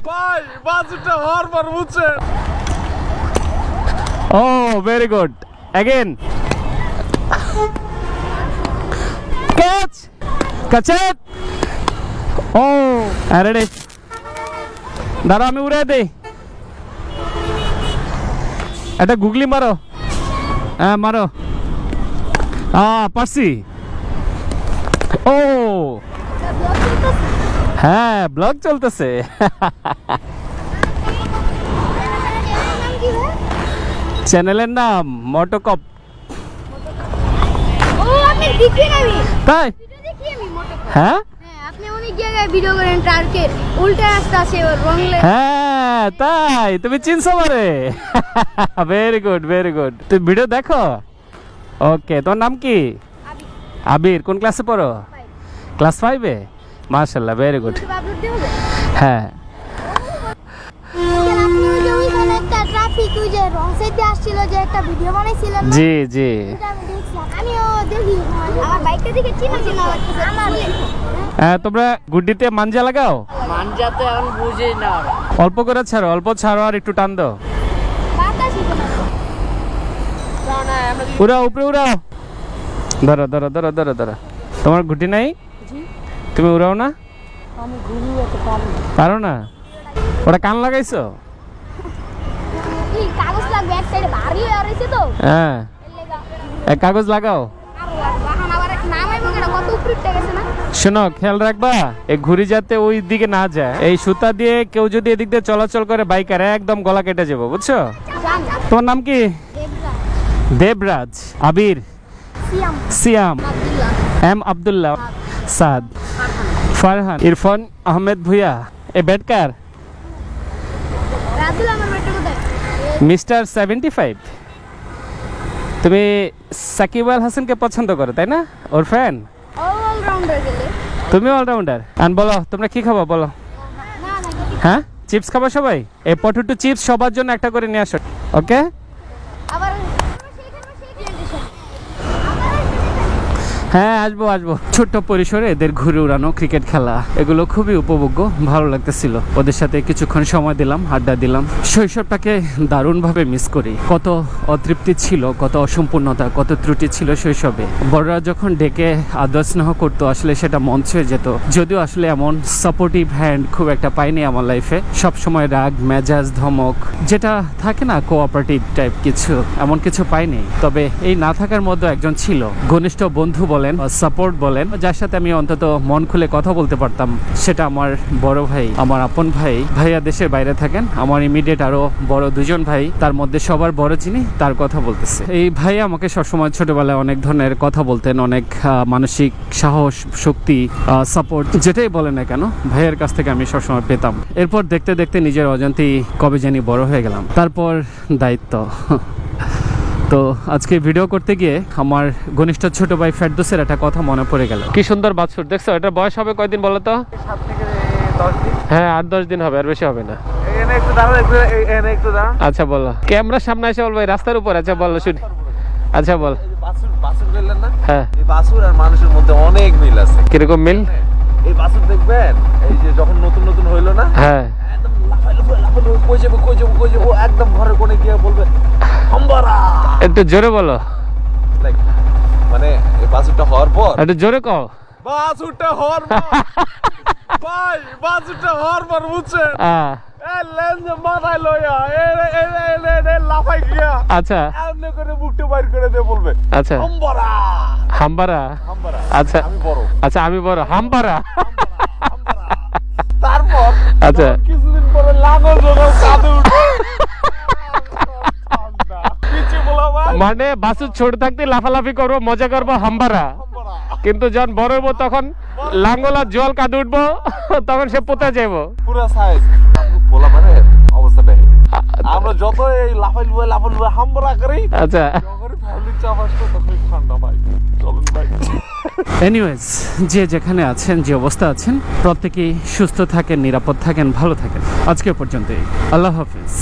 ভাই বাজুটা হরবার বুঝছেন। ও very good again catch catch ও আরে রে দাঁড়া আমি উড়ে দেই এটা গুগলি মারো হ্যাঁ মারো পারছি ও হ্যাঁ ব্লগ চলতেছে চ্যানেলের নাম মোটোকপ ও আপনি দেখেন আমি তাই ভিডিও দেখি আমি মোটকপ হ্যাঁ হ্যাঁ আপনি অনেক জায়গায় ভিডিও করেন ট্রাকের উল্টা রাস্তা আছে ওর রংলে হ্যাঁ তাই তুমি চিনছো মারে ভেরি গুড তুমি ভিডিও দেখো ওকে তোমার নাম কি আবির কোন ক্লাসে পড়ো ক্লাস 5 এ মাশাআল্লাহ ভেরি গুড আপলোড দেব হ্যাঁ আপনি ওই যে ওইখানে একটা ট্রাফিক ওই যে রং সাইডে আসছিল যে একটা ভিডিও বানাইছিলেন না জি জি ওটা আমি দেখছি আমিও দেখি আমার বাইকটা দেখে চিনা লাগছে আমার তোমরা গুড্ডিতে মাঞ্জা লাগাও মানজাতে এখন বুঝি না ওরা। অল্প করে ছাড়ো আর একটু টান দাও বাতাস ছিল না উড়াও উপরে উড়াও ধরো তোমার গুটি নাই তুমি উড়াও না আমি ঘুরি হতে পারি না। পারো না ওটা কান লাগাইছো এই কাগজ লাগবে এক সাইডে ভারী হয়ে রইছে তো হ্যাঁ এর লাগা এক কাগজ লাগাও আর বাহান আবার এক নাম আইবো কেন কত উপরে উঠে গেছে না শোনো খেয়াল রাখবা এই ঘুড়ি যাতে ওই দিকে না যায় এই সুতা দিয়ে কেউ যদি এদিক দিয়ে চলাচল করে বাইকার একদম গলা কেটে যাবো বুঝছো জান তোমার নাম কি দেবরা দেবরাজ আবির সিয়াম সিয়াম আব্দুল্লাহ এম আব্দুল্লাহ সাদ ফারহান ইরফান আহমেদ ভুইয়া এ বেডকার রাতুল আমার বেটা কোথায় মিস্টার 75 তুমি সাকিব আল হাসানকে পছন্দ করো তাই না ওর ফ্যান অলরাউন্ডার গেলে তুমি অলরাউন্ডার আর বলো তোমরা কি খাবো বলো না হ্যাঁ চিপস খাবো সবাই এই পটেটো চিপস সবার জন্য একটা করে নিয়ে আসো ওকে আবার সেইখানে সেই প্ল্যান্টেশন হ্যাঁ আসবো ছোট্ট পরিসরে এদের ঘুরে উড়ানো ক্রিকেট খেলা এগুলো খুবই উপভোগ্য ভালো লাগতেছিল ওদের সাথে কিছুক্ষণ সময় দিলাম আড্ডা দিলাম শৈশবটাকে দারুণভাবে মিস করি কত অতৃপ্তি ছিল কত অসম্পূর্ণতা কত ত্রুটি ছিল শৈশবে বড়রা যখন ডেকে আদর স্নেহ করতো আসলে সেটা মন ছুঁয়ে যেত যদিও আসলে এমন সাপোর্টিভ হ্যান্ড খুব একটা পাইনি আমার লাইফে সবসময় রাগ মেজাজ ধমক যেটা থাকে না কোঅপারেটিভ টাইপ কিছু এমন কিছু পাইনি তবে এই না থাকার মধ্যে একজন ছিল ঘনিষ্ঠ বন্ধু বলেন সাপোর্ট বলেন যার সাথে আমি অন্তত মন খুলে কথা বলতে পারতাম সেটা আমার বড় ভাই আমার আপন ভাইয়া দেশের বাইরে থাকেন আমার ইমিডিয়েট আরো বড় দুজন ভাই তার মধ্যে সবার বড় যিনি তার কথা বলতেছে এই ভাই আমাকে সবসময় ছোটবেলায় অনেক ধরনের কথা বলতেন অনেক মানসিক সাহস শক্তি সাপোর্ট যেটাই বলে না কেন ভাইয়ের কাছ থেকে আমি সবসময় পেতাম এরপর দেখতে দেখতে নিজের অজান্তেই কবে জানি বড় হয়ে গেলাম তারপর দায়িত্ব তো আজকে ভিডিও করতে গিয়ে আমার ঘনিষ্ঠ ছোট ভাই ফেরদৌসের একটা কথা মনে পড়ে গেল কি সুন্দর বাছুর দেখছো এটার বয়স হবে কয়দিন বলো তো 7 থেকে 10 দিন হ্যাঁ 8-10 দিন হবে আর বেশি হবে না এখানে একটু দাঁড়াও এখানে একটু দাঁড়াও আচ্ছা বলো ক্যামেরার সামনে এসে বলবো এই রাস্তার উপর আচ্ছা বলো শুনি আচ্ছা বল বাছুর বললেন না হ্যাঁ এই বাছুর আর মানুষের মধ্যে অনেক মিল আছে কিরকম মিল এই বাছুর দেখবেন এই যে যখন নতুন হইলো না হ্যাঁ একদম লাফাই কই যাবো ও একদম ঘরের কোণে গিয়ে বলবে হাম্বারা একটু জোরে বলো লাইক মানে এই বাছুরটা হওয়ার পর একটু জোরে কও বাছুরটা হওয়ার পর ভাই বাছুরটা হওয়ার পর বুঝছেন এই লেন্স মাথায় লইয়া এ লাফাই গিয়া আচ্ছা এমনি করে বুকটা বাইর করে দিয়ে বলবে আচ্ছা হাম্বারা হাম্বারা হাম্বারা আচ্ছা আমি বড় আচ্ছা আমি বড় হাম্বারা তারপর আচ্ছা কিছুদিন পরে লাঙল জোগাড় কাঁদে উঠে পিছে বলাবা মানে বাছুর ছোট থাকতে লাফালাফি করবো মজা করবো হাম্বারা কিন্তু যখন বড় হবো তখন লাঙ্গল আর জল কাঁদে উঠবো তখন সে পোতা যাবো পুরো সাইজ বলা মানে অবস্থাটা আমরা যত এই লাফাই হাম্বারা করি আচ্ছা যখন ফ্যামিলি চাপ আসতো তখন ঠান্ডা ভাই চলুন ভাই এনিওয়েজ যে যেখানে আছেন যে অবস্থা আছেন প্রত্যেকেই সুস্থ থাকেন নিরাপদ থাকেন ভালো থাকেন আজকে পর্যন্তই আল্লাহ হাফিজ